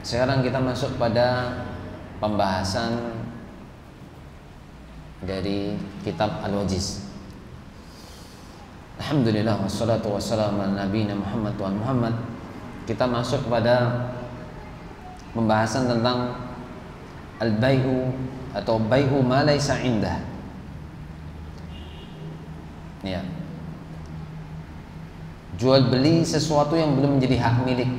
Sekarang kita masuk pada pembahasan dari kitab Al-Wajiz. Alhamdulillah wassalatu wassalamu ala nabiyina Muhammad wa Muhammad. Kita masuk pada pembahasan tentang al-bai'u atau bai'u ma laisa indah. Ya. Jual beli sesuatu yang belum menjadi hak milik.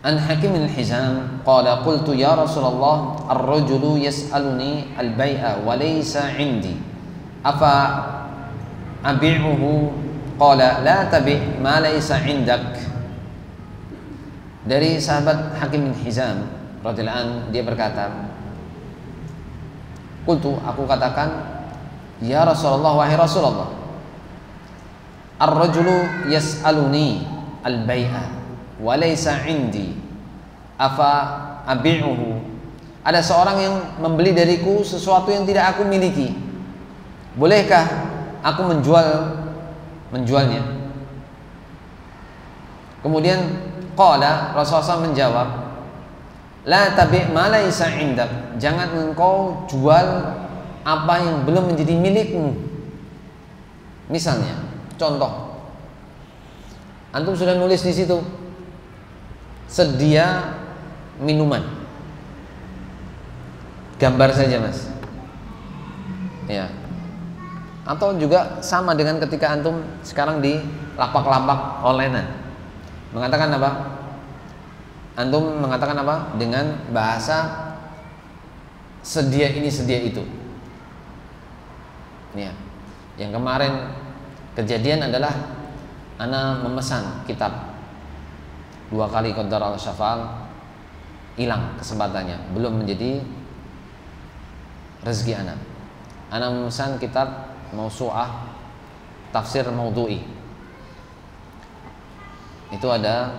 An Hakim al-Hizam qala qultu ya Rasulullah ar-rajulu yas'aluni al-bai'a wa laysa 'indi afa abi'uhu qala la tabi' ma laysa 'indak. Dari sahabat Hakim bin Hizam radhiyallahu anhu, dia berkata, qultu, aku katakan, ya Rasulullah, wahai Rasulullah, ar-rajulu yas'aluni al-bai'a walaysa indi afa abi'uhu. Ada seorang yang membeli dariku sesuatu yang tidak aku miliki, bolehkah aku menjualnya? Kemudian qala, Rasulullah SAW menjawab, la tabi' ma laysa indak, jangan engkau jual apa yang belum menjadi milikmu. Misalnya, contoh, antum sudah nulis di situ sedia minuman, gambar saja mas, ya. Atau juga sama dengan ketika antum sekarang di lapak-lapak onlinean mengatakan apa? Antum mengatakan apa? Dengan bahasa sedia ini sedia itu. Ya. Yang kemarin kejadian adalah ana memesan kitab 2 kali qaddar al-syafa'al, hilang kesempatannya, belum menjadi rezeki anak. Anak memesan kitab Mausu'ah Tafsir Maudhu'i. Itu ada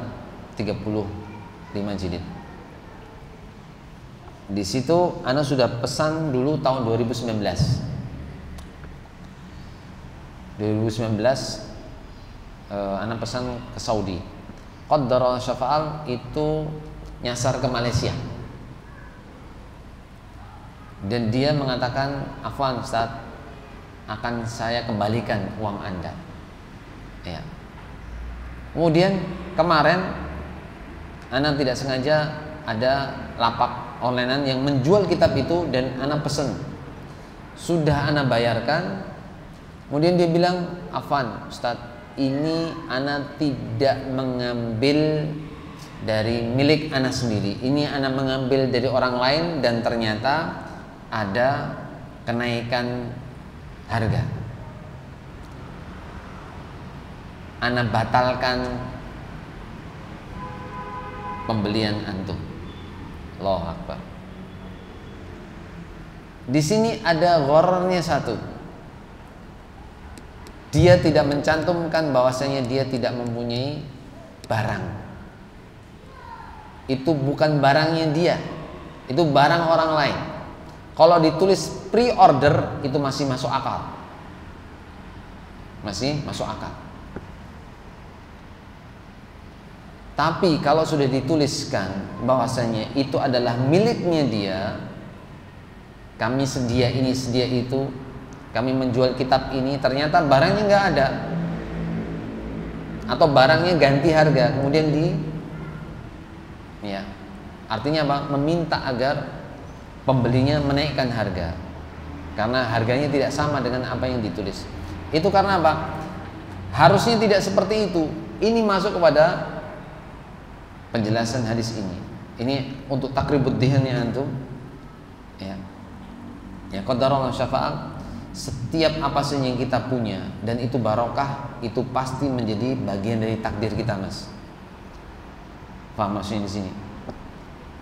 35 jilid. Di situ anak sudah pesan dulu tahun 2019. 2019 anak pesan ke Saudi. Qaddar al-syafa'al itu nyasar ke Malaysia. Dan dia mengatakan, afwan Ustaz, akan saya kembalikan uang Anda. Ya. Kemudian kemarin anak tidak sengaja ada lapak onlinean yang menjual kitab itu dan anak pesen. Sudah anak bayarkan. Kemudian dia bilang, afwan Ustaz, ini anak tidak mengambil dari milik anak sendiri. Ini anak mengambil dari orang lain dan ternyata ada kenaikan harga. Anak batalkan pembelian antum. Allahu Akbar. Di sini ada gharornya satu. Dia tidak mencantumkan bahwasanya dia tidak mempunyai barang. Itu bukan barangnya dia, itu barang orang lain. Kalau ditulis pre-order itu masih masuk akal. Masih masuk akal. Tapi kalau sudah dituliskan bahwasanya itu adalah miliknya dia, kami sedia ini sedia itu, kami menjual kitab ini, ternyata barangnya nggak ada, atau barangnya ganti harga, kemudian ya, artinya apa? Meminta agar pembelinya menaikkan harga karena harganya tidak sama dengan apa yang ditulis. Itu karena apa? Harusnya tidak seperti itu. Ini masuk kepada penjelasan hadis ini. Ini untuk takribud dhihannya antum. Ya. Ya, qadarullah syafa'al. Setiap apa saja yang kita punya dan itu barokah, itu pasti menjadi bagian dari takdir kita, Mas. Paham maksudnya di sini?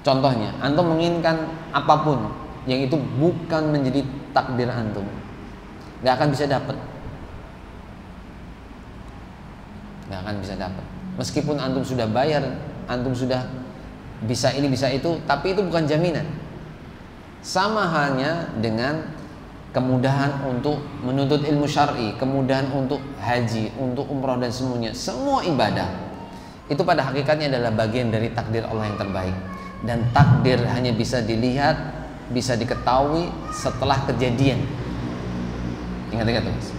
Contohnya, antum menginginkan apapun yang itu bukan menjadi takdir antum, nggak akan bisa dapat. Nggak akan bisa dapat. Meskipun antum sudah bayar, antum sudah bisa ini bisa itu, tapi itu bukan jaminan. Sama halnya dengan kemudahan untuk menuntut ilmu syar'i, kemudahan untuk haji, untuk umrah dan semuanya, semua ibadah itu pada hakikatnya adalah bagian dari takdir Allah yang terbaik. Dan takdir hanya bisa dilihat, bisa diketahui setelah kejadian. Ingat-ingat Mas.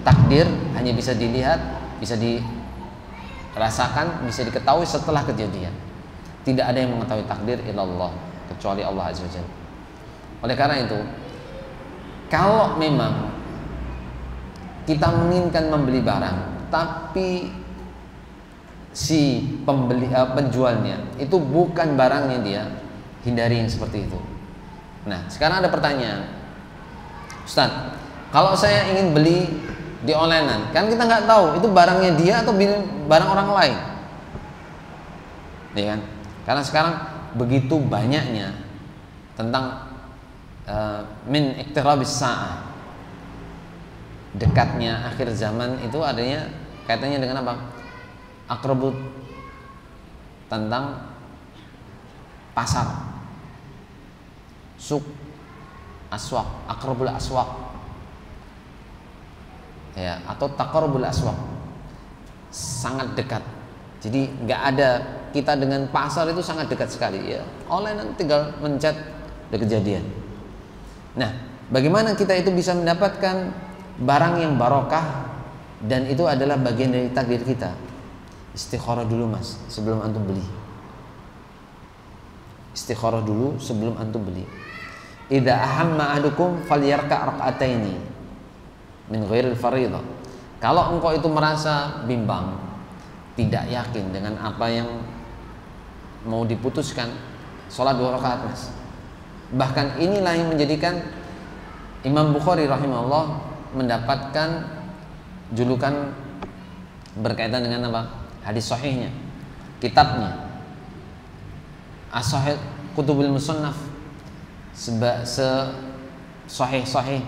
Takdir hanya bisa dilihat, bisa dirasakan, bisa diketahui setelah kejadian. Tidak ada yang mengetahui takdir illallah, kecuali Allah Azza wa Jalla. Oleh karena itu, kalau memang kita menginginkan membeli barang, tapi si penjualnya itu bukan barangnya dia, hindari yang seperti itu. Nah, sekarang ada pertanyaan, Ustaz, kalau saya ingin beli di onlinean, kan kita nggak tahu itu barangnya dia atau barang orang lain, ya kan? Karena sekarang begitu banyaknya tentang min iqtirabis sa'ah, dekatnya akhir zaman itu adanya kaitannya dengan apa? Akrabut, tentang pasar, suk, aswaq, akrabul aswaq, ya, atau taqarrubul aswaq, sangat dekat. Jadi nggak ada, kita dengan pasar itu sangat dekat sekali, ya. Online tinggal mencet udah kejadian. Nah, bagaimana kita itu bisa mendapatkan barang yang barokah, dan itu adalah bagian dari takdir kita. Istikharah dulu Mas sebelum antum beli. Istikharah dulu sebelum antum beli. Idza ahamma ahadukum falyarka' rak'ataini min ghairil fardhah. Kalau engkau itu merasa bimbang, tidak yakin dengan apa yang mau diputuskan, sholat 2 rakaat Mas. Bahkan inilah yang menjadikan Imam Bukhari rahimahullah mendapatkan julukan berkaitan dengan apa? Hadis sahihnya, kitabnya As-Sahih Kutubul Musannaf, sahih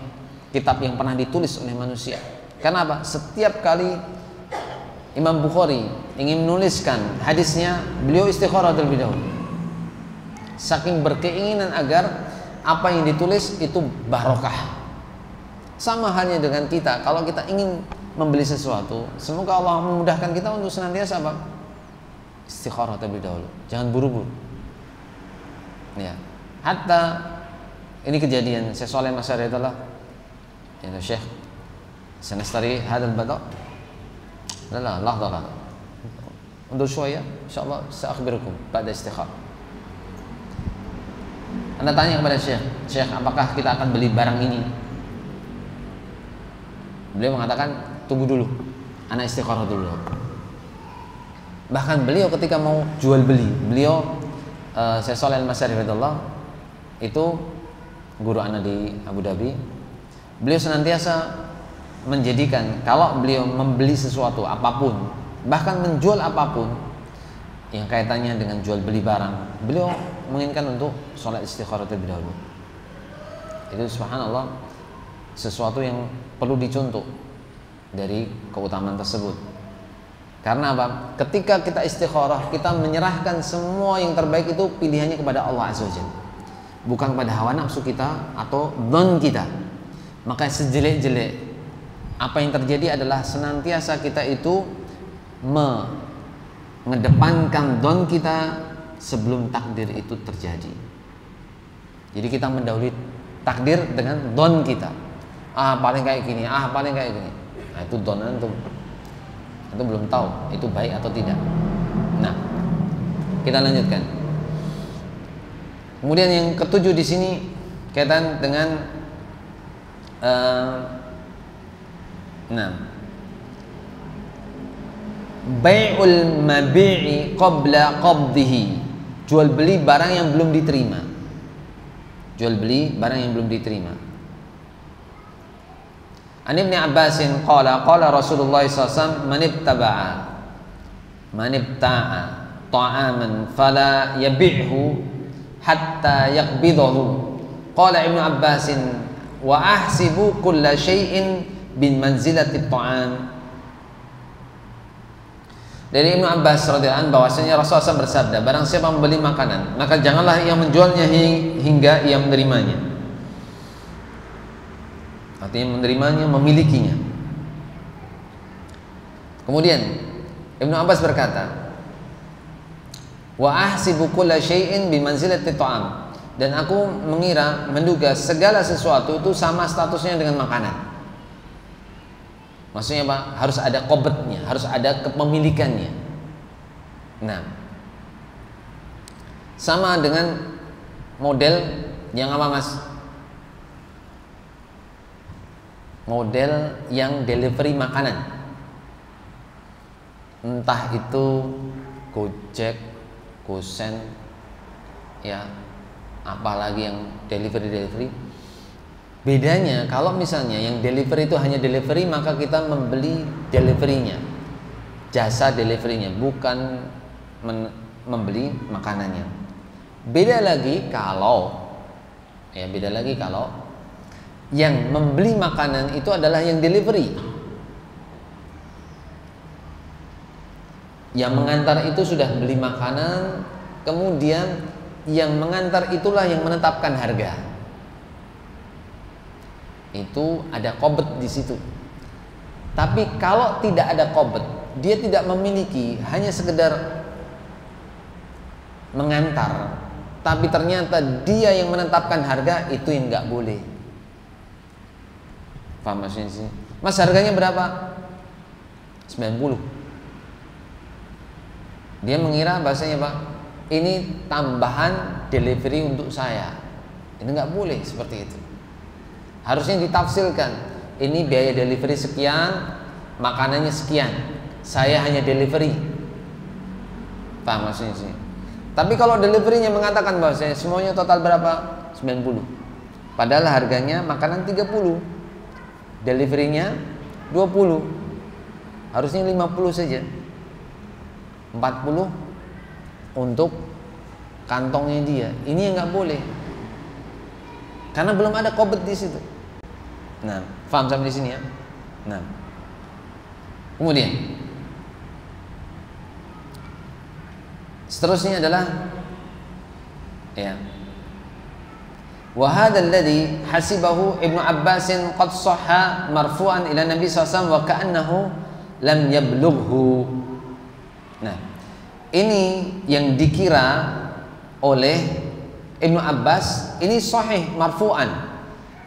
kitab yang pernah ditulis oleh manusia. Karena apa? Setiap kali Imam Bukhari ingin menuliskan hadisnya, beliau istikharah terlebih dahulu, saking berkeinginan agar apa yang ditulis itu barokah. Sama halnya dengan kita, kalau kita ingin membeli sesuatu, semoga Allah memudahkan kita untuk senantiasa apa? Istikharah terlebih dahulu, jangan buru-buru. Ya, hatta ini kejadian Syekh Shalih Masyari adalah ya Syekh sanastari hadal bada. La lahza. Undur شوية insyaallah sa'akhbirukum ba'da istikharah. Anda tanya kepada Syekh, apakah kita akan beli barang ini? Beliau mengatakan, tunggu dulu, ana istikharah dulu. Bahkan beliau ketika mau jual beli, beliau Syekh Shalih Al-Masyari radhiyallahu itu guru ana di Abu Dhabi. Beliau senantiasa menjadikan kalau beliau membeli sesuatu apapun, bahkan menjual apapun yang kaitannya dengan jual beli barang, beliau menginginkan untuk sholat istikharah terlebih dahulu. Itu subhanallah sesuatu yang perlu dicontoh dari keutamaan tersebut. Karena apa? Ketika kita istikharah, kita menyerahkan semua yang terbaik itu pilihannya kepada Allah Azza wa Jalla, bukan kepada hawa nafsu kita atau dhon kita. Maka sejelek-jelek apa yang terjadi adalah senantiasa kita itu mengedepankan dhon kita sebelum takdir itu terjadi. Jadi kita mendahului takdir dengan dhon kita. Paling kayak gini, paling kayak gini. Nah, itu dhon antum. Itu belum tahu itu baik atau tidak. Nah, kita lanjutkan. Kemudian yang ketujuh di sini kaitan dengan bai'ul mabi'i qabla qabdihi, jual beli barang yang belum diterima. Jual beli barang yang belum diterima. An Ibnu Abbasin qala Rasulullah sallallahu alaihi wasallam man ibta'a ta'aman fala yabi'hu hatta yaqbidahu. Qala Ibnu Abbasin wa ahsibu kulla syai'in bin manzilati ta'am. Dari Ibnu Abbas radhiyallahu anhu bahwasanya Rasulullah SAW bersabda, barang siapa membeli makanan, maka janganlah ia menjualnya hingga ia menerimanya. Artinya menerimanya, memilikinya. Kemudian Ibnu Abbas berkata, wa ahsibu kulla syai'in bi manzilati ta'am, dan aku menduga segala sesuatu itu sama statusnya dengan makanan. Maksudnya apa? Harus ada qobetnya, harus ada kepemilikannya. Nah, sama dengan model yang apa, Mas? Model yang delivery makanan. Entah itu Gojek, Gosen, ya, apalagi yang delivery. Bedanya kalau misalnya yang delivery itu hanya delivery, maka kita membeli deliverynya, jasa deliverynya, bukan membeli makanannya. Beda lagi kalau yang membeli makanan itu adalah yang delivery. Yang mengantar itu sudah beli makanan, kemudian yang mengantar itulah yang menetapkan harga. Itu ada qobet di situ. Tapi kalau tidak ada qobet, dia tidak memiliki, hanya sekedar mengantar, tapi ternyata dia yang menetapkan harga, itu yang nggak boleh. Paham maksudnya sih? Mas, harganya berapa? 90. Dia mengira bahasanya, Pak, ini tambahan delivery untuk saya. Ini nggak boleh seperti itu. Harusnya ditafsirkan, ini biaya delivery sekian, makanannya sekian, saya hanya delivery. Paham maksudnya sih? Tapi kalau deliverynya mengatakan bahwasanya semuanya total berapa? 90. Padahal harganya makanan 30, deliverynya 20. Harusnya 50 saja. 40 untuk kantongnya dia. Ini yang nggak boleh. Karena belum ada qobet di situ. Nah, paham sampai di sini ya? Nah. Kemudian seterusnya adalah ya. Wa hadzal ladzi hasibahu Ibnu Abbas qad shahha marfu'an ila Nabi sallallahu alaihi wasallam wa ka'annahu lam yablughu. Nah, ini yang dikira oleh Ibnu Abbas ini sahih marfu'an.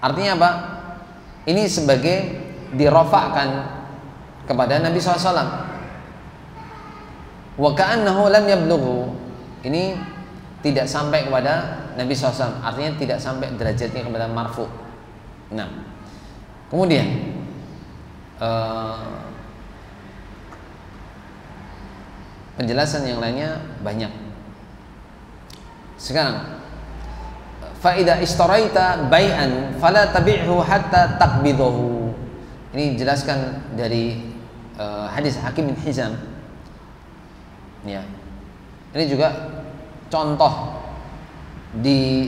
Artinya apa? Ini sebagai dirofakkan kepada Nabi SAW. Wa ka'annahu lam yablughu. Ini tidak sampai kepada Nabi SAW. Artinya tidak sampai derajatnya kepada marfu'. Nah, kemudian penjelasan yang lainnya banyak. Sekarang, fa idza istaraita bai'an fala tabi'hu hatta taqbidahu. Ini dijelaskan dari hadis Hakim bin Hizam. Ya. Ini juga contoh di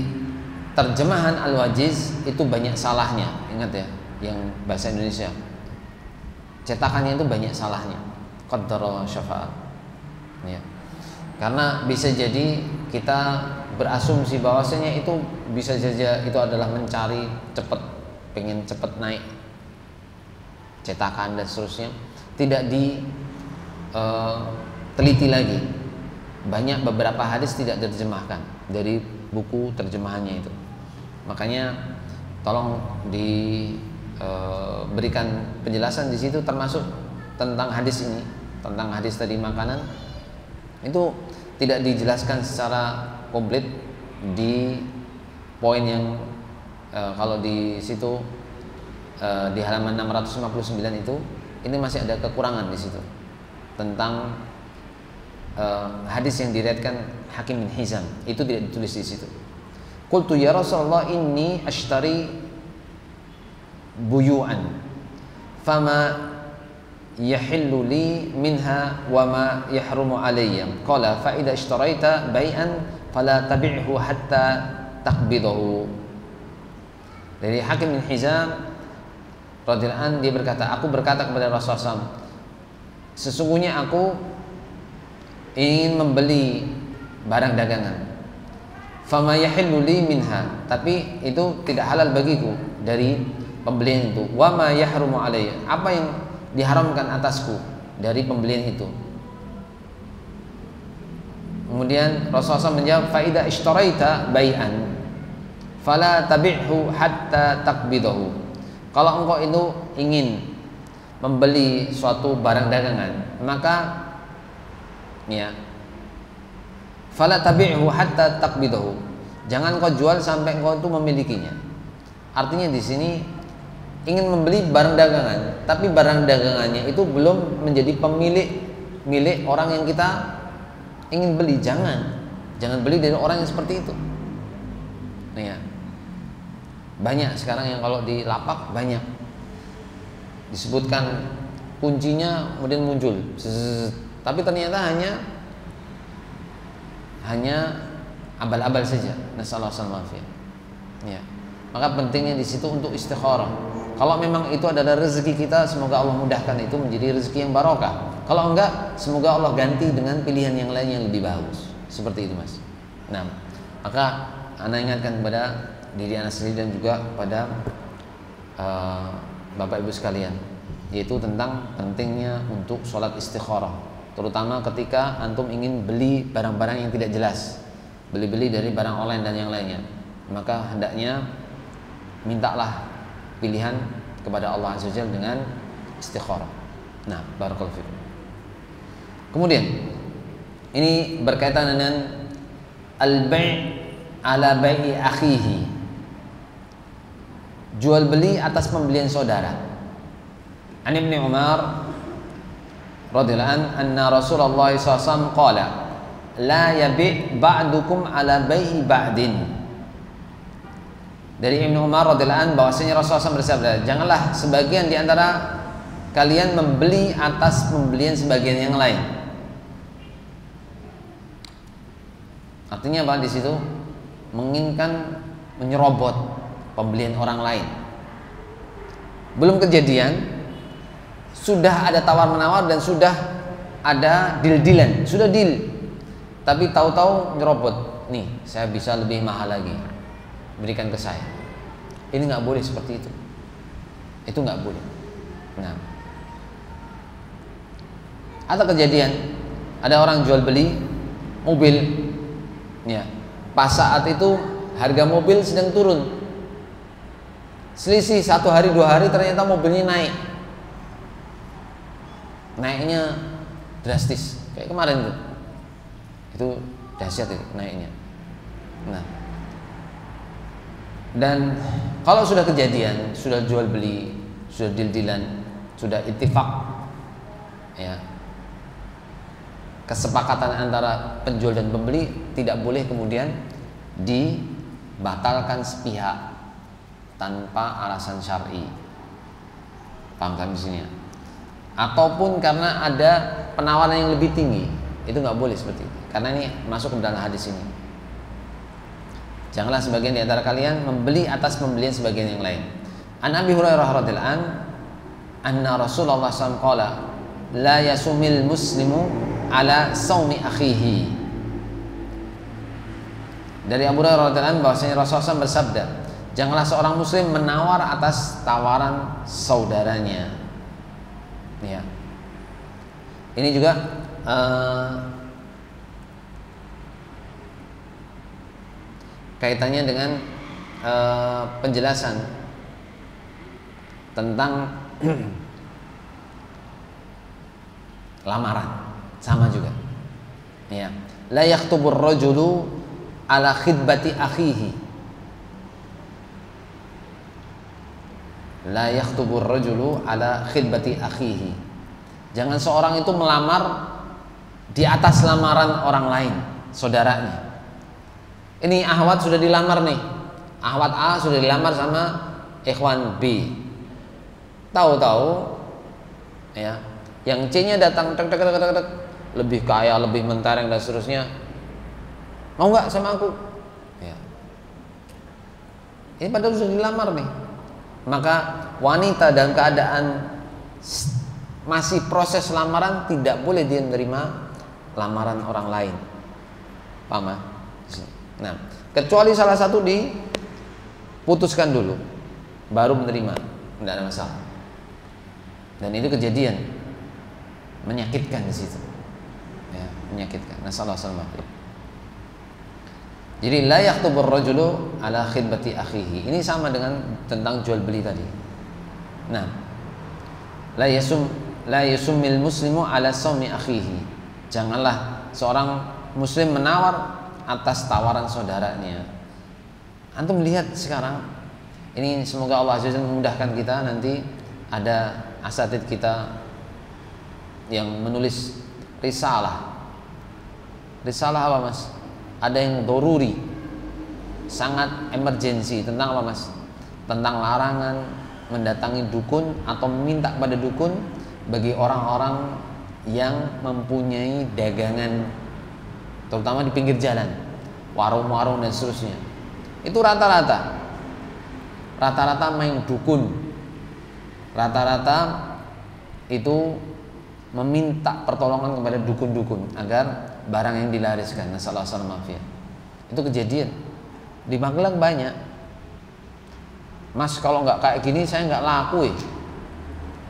terjemahan Al-Wajiz itu banyak salahnya. Ingat ya, yang bahasa Indonesia. Cetakannya itu banyak salahnya. Qaddara syafa'ah. Ya. Karena bisa jadi kita berasumsi bahwasanya itu bisa saja itu adalah mencari cepat, pengen cepat naik cetakan dan seterusnya, tidak diteliti lagi. Banyak beberapa hadis tidak diterjemahkan dari buku terjemahannya itu. Makanya tolong diberikan penjelasan di situ, termasuk tentang hadis ini, tentang hadis tadi makanan itu tidak dijelaskan secara komplit di poin yang kalau di situ di halaman 659 itu, ini masih ada kekurangan di situ tentang hadis yang diriwayatkan Hakim bin Hizam, itu tidak ditulis di situ. Qultu ya Rasulullah inni ashtari buyu'an fama yahillu li minha wa ma yahrumu alayya. Qala fa idza ishtaraita bai'an fala tabi'hu hatta taqbidahu. Dari Hakim bin Hizam radhiyallahu anhu, dia berkata, aku berkata kepada Rasulullah SAW, sesungguhnya aku ingin membeli barang dagangan, fama yahillu li minha, tapi itu tidak halal bagiku dari pembelian itu, wa ma yahrumu alayya, apa yang diharamkan atasku dari pembelian itu. Kemudian Rasulullah SAW menjawab, fa idza ishtaraita bai'an fala tabi'hu hatta taqbidahu. Kalau engkau itu ingin membeli suatu barang dagangan, maka ya, fala tabi'hu hatta taqbidahu, jangan kau jual sampai engkau itu memilikinya. Artinya di sini ingin membeli barang dagangan, tapi barang dagangannya itu belum menjadi milik orang yang kita ingin beli. Jangan beli dari orang yang seperti itu. Ya. Banyak sekarang yang kalau di lapak banyak disebutkan kuncinya kemudian muncul, tapi ternyata hanya abal-abal saja. Nasallahu alaihi. Ya. Maka pentingnya di situ untuk istikharah. Kalau memang itu adalah rezeki kita, semoga Allah mudahkan itu menjadi rezeki yang barokah. Kalau enggak, semoga Allah ganti dengan pilihan yang lain yang lebih bagus. Seperti itu, Mas. Nah, maka ana ingatkan kepada diri ana sendiri dan juga kepada Bapak Ibu sekalian, yaitu tentang pentingnya untuk sholat istikharah, terutama ketika antum ingin beli barang-barang yang tidak jelas, beli-beli dari barang online dan yang lainnya, maka hendaknya mintalah pilihan kepada Allah Azza wa Jalla dengan istikharah. Nah, barakallahu fikum. Kemudian ini berkaitan dengan al-bai' ala bai'i akhihi, jual beli atas pembelian saudara. An Ibnu Umar radhiyallahu an anna Rasulullah SAW qala la yabi' ba'dukum ala bai'i ba'din. Dari Ibnu Umar radhiyallahu an bahwasanya Rasulullah SAW bersabda, janganlah sebagian di antara kalian membeli atas pembelian sebagian yang lain. Artinya apa di situ? Menginginkan menyerobot pembelian orang lain. Belum kejadian, sudah ada tawar-menawar dan sudah ada deal-dealan, sudah deal. Tapi tahu-tahu nyerobot, nih saya bisa lebih mahal lagi, berikan ke saya. Ini nggak boleh seperti itu. Itu nggak boleh. Nah, atau kejadian ada orang jual beli mobil, ya, pas saat itu harga mobil sedang turun, selisih 1 hari 2 hari ternyata mobilnya naiknya drastis kayak kemarin itu dahsyat itu naiknya. Nah, dan kalau sudah kejadian, sudah jual beli, sudah deal-dealan, sudah ittifaq, ya, kesepakatan antara penjual dan pembeli, tidak boleh kemudian dibatalkan sepihak tanpa alasan syar'i. Paham kan di sini ya? Ataupun karena ada penawaran yang lebih tinggi, itu nggak boleh seperti itu. Karena ini masuk ke dalam hadis ini. Janganlah sebagian di antara kalian membeli atas pembelian sebagian yang lain. An Abi Hurairah radhiyallahu an anna Rasulullah SAW qala la yasumil muslimu ala saumi akhihi. Dari Abu Hurairah radhiyallahu anhu bahwasanya Rasulullah SAW bersabda, janganlah seorang muslim menawar atas tawaran saudaranya. Ya. Ini juga kaitannya dengan penjelasan tentang lamaran, sama juga. Ya. La yaktubur rajulu ala khidbati akhihi. La yaktubur rajulu ala khidbati akhihi. Jangan seorang itu melamar di atas lamaran orang lain, saudaranya. Ini ahwat sudah dilamar nih. Ahwat A sudah dilamar sama ikhwan B. Tahu-tahu ya, yang C-nya datang tek, lebih kaya, lebih mentereng dan seterusnya. Mau nggak sama aku? Ya. Ini padahal sudah dilamar nih. Maka wanita dalam keadaan masih proses lamaran tidak boleh dia menerima lamaran orang lain. Paham? Nah, kecuali salah satu diputuskan dulu, baru menerima, tidak ada masalah. Dan itu kejadian menyakitkan di situ, ya, menyakitkan. Nasallahu alaihi wasallam. Jadi la yaktubur rajulu ala khidbati akhihi. Ini sama dengan tentang jual beli tadi. Nah, la yasumil muslimu ala sawmi akhihi. Janganlah seorang muslim menawar atas tawaran saudaranya. Antum lihat sekarang ini, semoga Allah azza wajalla memudahkan kita. Nanti ada asatidz kita yang menulis risalah. Risalah apa, Mas? Ada yang doruri, sangat emergensi, tentang apa, Mas? Tentang larangan mendatangi dukun atau meminta pada dukun bagi orang-orang yang mempunyai dagangan, terutama di pinggir jalan, warung-warung dan seterusnya. Itu rata-rata main dukun, rata-rata itu meminta pertolongan kepada dukun-dukun agar barang yang dilariskan. Nasallahu alaihi wasallam. Itu kejadian di Magelang banyak. Mas, kalau nggak kayak gini saya nggak laku.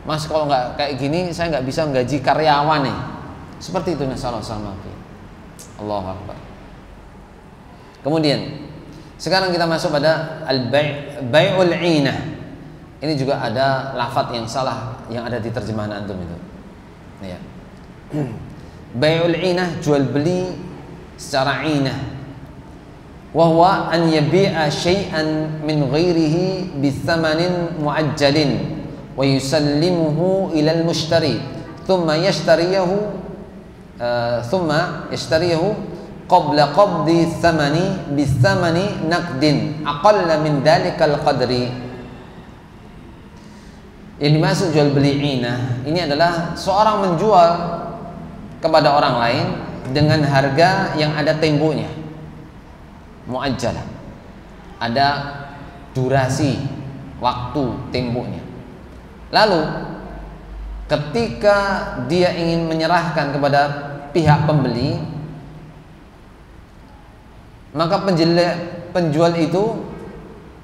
Mas, kalau nggak kayak gini saya nggak bisa menggaji karyawan nih. Seperti itu. Nasallahu alaihi wasallam. Allahu Akbar. Kemudian sekarang kita masuk pada al-bai'ul 'inah. Ini juga ada lafadz yang salah yang ada di terjemahan antum itu. Ya. Bai'ul 'inah, jual beli secara 'inah. Wa huwa an yabi'a syai'an min ghairihi bi thamanin mu'ajjalin wa yusallimuhu ila al-mushtari thumma yashtariyahu qabla qabdi thamani bi thamani naqdin aqalla min dhalikal qadri. Yang dimaksud jual beli 'inah ini adalah seorang menjual kepada orang lain dengan harga yang ada temponya, muajjalah, ada durasi waktu temponya. Lalu ketika dia ingin menyerahkan kepada pihak pembeli, maka penjual itu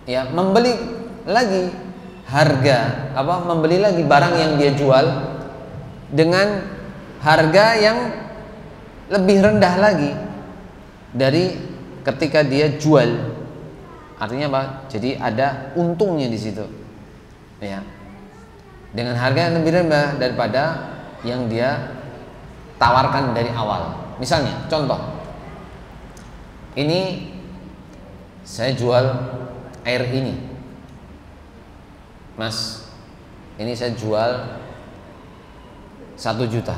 ya membeli lagi harga membeli lagi barang yang dia jual dengan harga yang lebih rendah lagi dari ketika dia jual. Artinya apa? Jadi ada untungnya di situ, ya, dengan harga yang lebih rendah daripada yang dia tawarkan dari awal. Misalnya, contoh, ini saya jual air ini, Mas, ini saya jual 1 juta.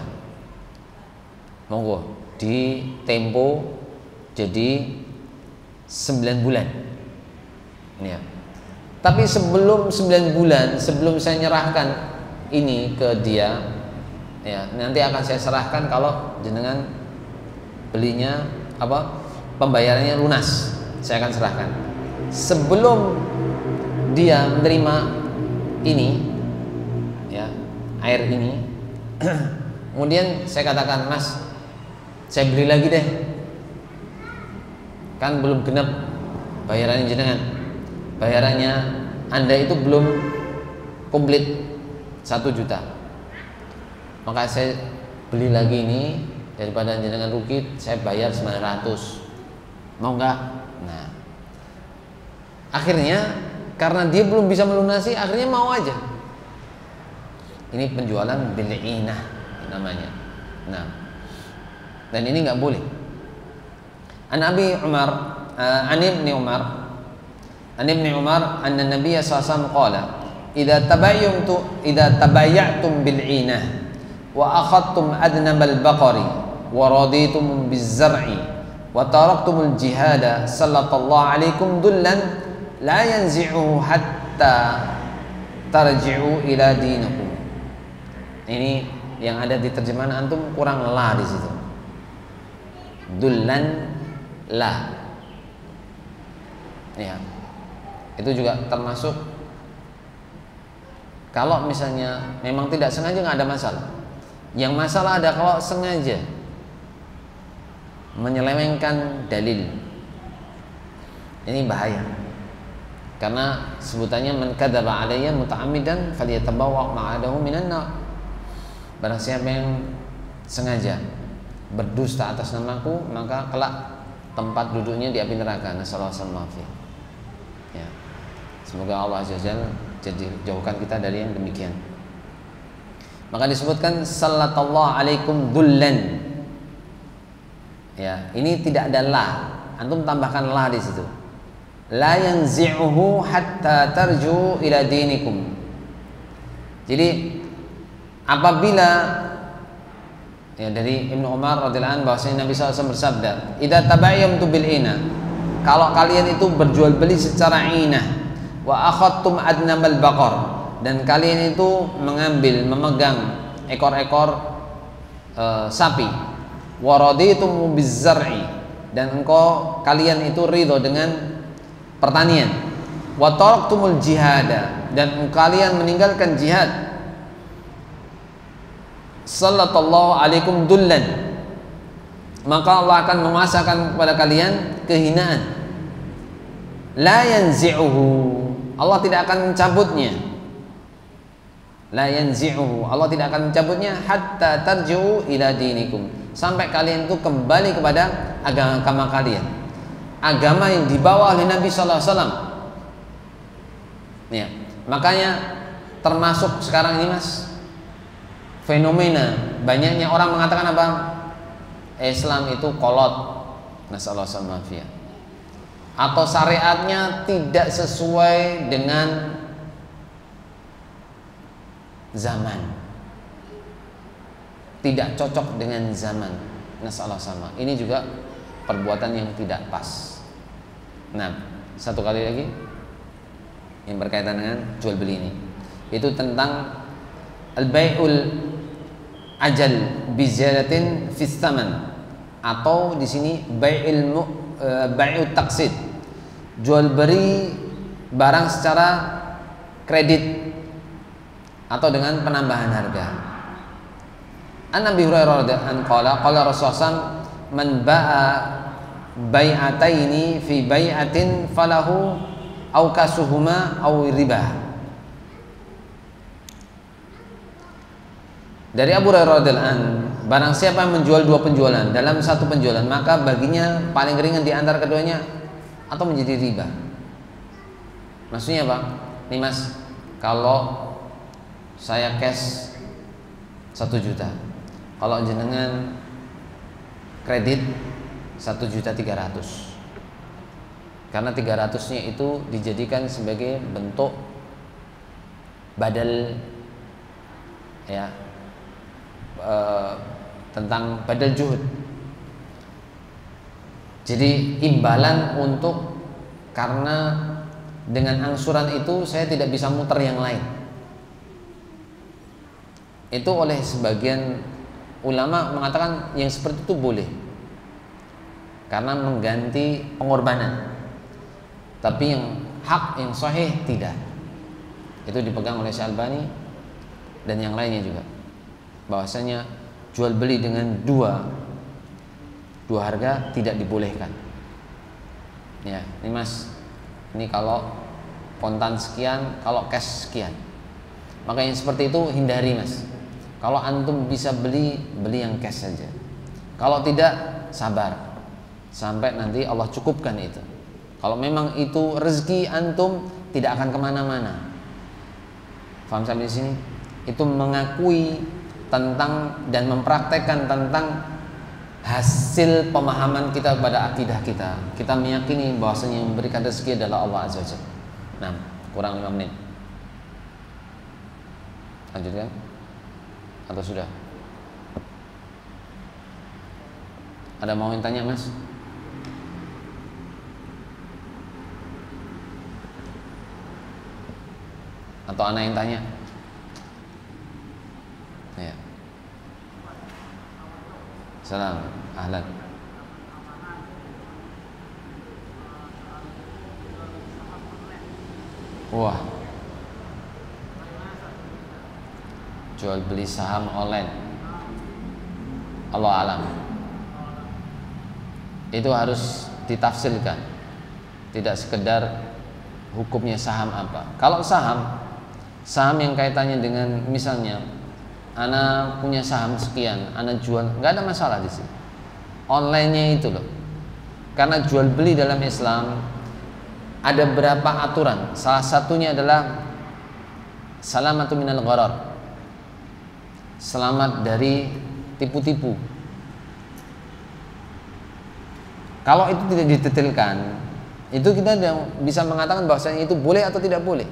Monggo di tempo jadi 9 bulan. Ya. Tapi sebelum 9 bulan, sebelum saya nyerahkan ini ke dia, ya, nanti akan saya serahkan kalau jenengan belinya pembayarannya lunas, saya akan serahkan. Sebelum dia menerima ini, ya, air ini, kemudian saya katakan, Mas, saya beli lagi deh, kan belum genap bayarannya jenengan, bayarannya Anda itu belum komplit 1 juta, maka saya beli lagi ini, daripada jenengan rugi saya bayar 900, mau nggak? Nah, akhirnya karena dia belum bisa melunasi, akhirnya mau aja. Ini penjualan bil 'inah namanya. Nah, dan ini nggak boleh. An Ibni Umar anna Nabiy sallallahu alaihi wasallam qala idza tabayya'tum bil 'inah wa akhadtum adnabal baqari wa raditum biz zar'i wa taraktumul jihada sallallahu alaikum dullan la yanzi'uhu hatta tarji'u ila dinikum. Ini yang ada di terjemahan antum kurang la di situ. Dullan la. Ya. Itu juga termasuk kalau misalnya memang tidak sengaja nggak ada masalah. Yang masalah ada kalau sengaja. menyelewengkan dalil. Ini bahaya. Karena sebutannya man kadzaba alayya muta'ammidan falyatabawwa ma'adahu minan nar. Barang siapa yang sengaja berdusta atas namaku, maka kelak tempat duduknya di api neraka. Nasallahu alaihi wasallam. Ya. Semoga Allah azza wajalla jadi jauhkan kita dari yang demikian. Maka disebutkan sallallahu alaikum dzullan. Ya, ini tidak ada la. Antum tambahkan la di situ. La yanzi'uhu hatta tarju ila dinikum. Jadi apabila ya dari Ibnu Umar radhiyallahu anhu bahwasanya Nabi SAW bersabda, "Idza tabayyamtu bil ina." Kalau kalian itu berjual beli secara inah, wa akhadtum adnamal baqar, dan kalian itu mengambil memegang ekor-ekor sapi, wa raditum bizzar'i, dan kalian itu ridho dengan pertanian, wa taraktumul jihada, dan kalian meninggalkan jihad, sallallahu alaikum dullan, maka Allah akan memasakkan kepada kalian kehinaan. La yanzi'uhu, Allah tidak akan mencabutnya. La yanzi'uhu, Allah tidak akan mencabutnya hatta tarji'u ila dinikum, sampai kalian itu kembali kepada agama kalian, agama yang dibawa oleh Nabi sallallahu alaihi wasallam. Ya, makanya termasuk sekarang ini Mas, fenomena banyaknya orang mengatakan apa? Islam itu kolot, nasallahu alaihi wasallam, atau syariatnya tidak sesuai dengan zaman, tidak cocok dengan zaman. Nasallahu sama. Ini juga perbuatan yang tidak pas. Nah, satu kali lagi yang berkaitan dengan jual beli ini, itu tentang al-bai'ul ajal bi ziyadatin fis tsaman, atau di sini bai'ut taqsid, jual beli barang secara kredit atau dengan penambahan harga. An Nabi Hurairah radhiyallahu anhu qala Rasulullah man ba'a bai'ataini fi bai'atin falahu aw kasuhuma aw riba. Dari Abu Hurairah radhiyallahu anhu, barang siapa yang menjual dua penjualan, dalam satu penjualan maka baginya paling ringan di antara keduanya atau menjadi riba. Maksudnya apa? Nih Mas, kalau saya cash 1 juta, kalau jenengan kredit 1.300.000, karena 300-nya itu dijadikan sebagai bentuk badal, ya, tentang badal juhud, jadi imbalan untuk, karena dengan angsuran itu saya tidak bisa muter yang lain. Itu oleh sebagian ulama mengatakan yang seperti itu boleh, karena mengganti pengorbanan. Tapi yang hak, yang sahih tidak. Itu dipegang oleh Syekh Albani dan yang lainnya juga, bahwasanya jual beli dengan dua harga tidak dibolehkan. Ya, ini Mas, ini kalau kontan sekian, kalau cash sekian. Maka yang seperti itu hindari Mas. Kalau antum bisa beli yang cash saja. Kalau tidak, sabar sampai nanti Allah cukupkan itu. Kalau memang itu rezeki antum, tidak akan kemana-mana. Faham sampai di sini? Itu mengakui tentang dan mempraktekkan tentang hasil pemahaman kita pada akidah kita. Kita meyakini bahwasanya yang memberikan rezeki adalah Allah Azza wa Jalla. Nah, kurang 5 menit. Lanjutkan? Atau sudah? Ada mau yang tanya Mas? Atau anak yang tanya? Ya. Salam, ahlan. Wah, jual beli saham online, Allah alam. itu harus ditafsirkan, tidak sekedar hukumnya saham apa. Kalau saham yang kaitannya dengan misalnya ana punya saham sekian, ana jual, nggak ada masalah di sini. Online-nya itu loh, karena jual beli dalam Islam ada berapa aturan. Salah satunya adalah salamatu minal gharar, selamat dari tipu-tipu. Kalau itu tidak didetailkan, itu kita bisa mengatakan bahwasanya itu boleh atau tidak boleh.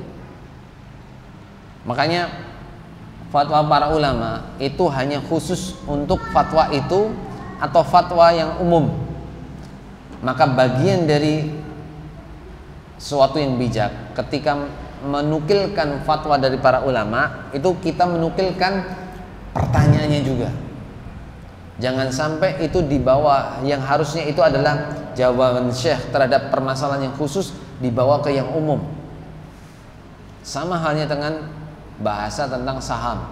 Makanya fatwa para ulama itu hanya khusus untuk fatwa itu atau fatwa yang umum. Maka bagian dari suatu yang bijak ketika menukilkan fatwa dari para ulama itu kita menukilkan pertanyaannya juga. Jangan sampai itu dibawa, yang harusnya itu adalah jawaban syekh terhadap permasalahan yang khusus dibawa ke yang umum. Sama halnya dengan bahasa tentang saham.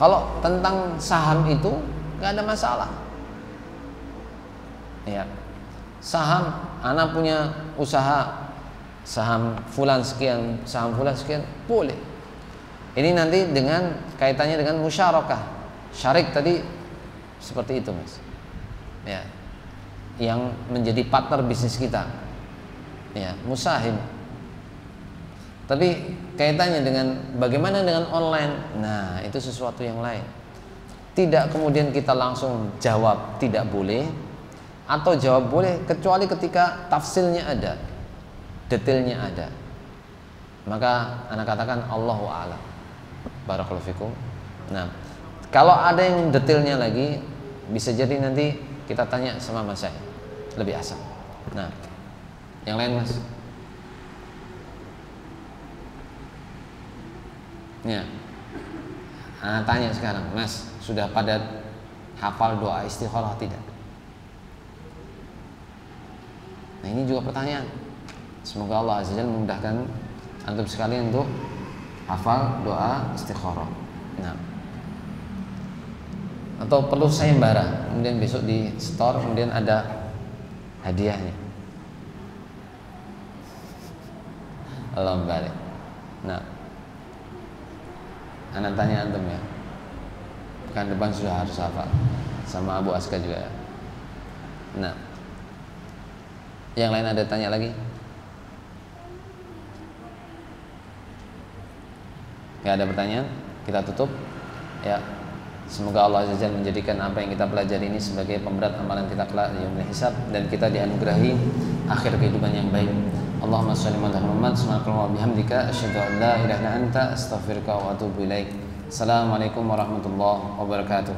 Kalau tentang saham itu nggak ada masalah. Ya, saham, anak punya usaha saham fulan sekian, boleh. Ini nanti dengan kaitannya dengan musyarakah, syarik tadi seperti itu, Mas. Ya, yang menjadi partner bisnis kita, ya, musahim. Tapi kaitannya dengan bagaimana dengan online, nah itu sesuatu yang lain. Tidak kemudian kita langsung jawab tidak boleh atau jawab boleh, kecuali ketika tafsilnya ada, detailnya ada. Maka anak katakan Allahu a'lam. Barakallahu fikum. Nah, kalau ada yang detailnya lagi, bisa jadi nanti kita tanya sama Mas saya, lebih asal. Nah, yang lain, Mas. Ya, anak tanya sekarang, Mas, sudah pada hafal doa istikharah tidak? Nah, ini juga pertanyaan. Semoga Allah Azza wa Jalla memudahkan antum sekalian untuk hafal doa istikharah. Nah, atau perlu sayembara, kemudian besok di store, kemudian ada hadiahnya. Allah balik. Nah, anak tanya antum ya, pekan depan sudah harus hafal, sama Abu Aska juga ya. Nah, yang lain ada tanya lagi? Gak ada pertanyaan? Kita tutup ya. Semoga Allah Azza wa Jalla menjadikan apa yang kita pelajari ini sebagai pemberat amalan kita kelak di yaumul hisab, dan kita dianugerahi akhir kehidupan yang baik. Allahumma shalli ala Muhammad subhanakallahumma wa bihamdika asyhadu an la ilaha illa anta astaghfiruka wa atubu ilaik. Assalamualaikum warahmatullahi wabarakatuh.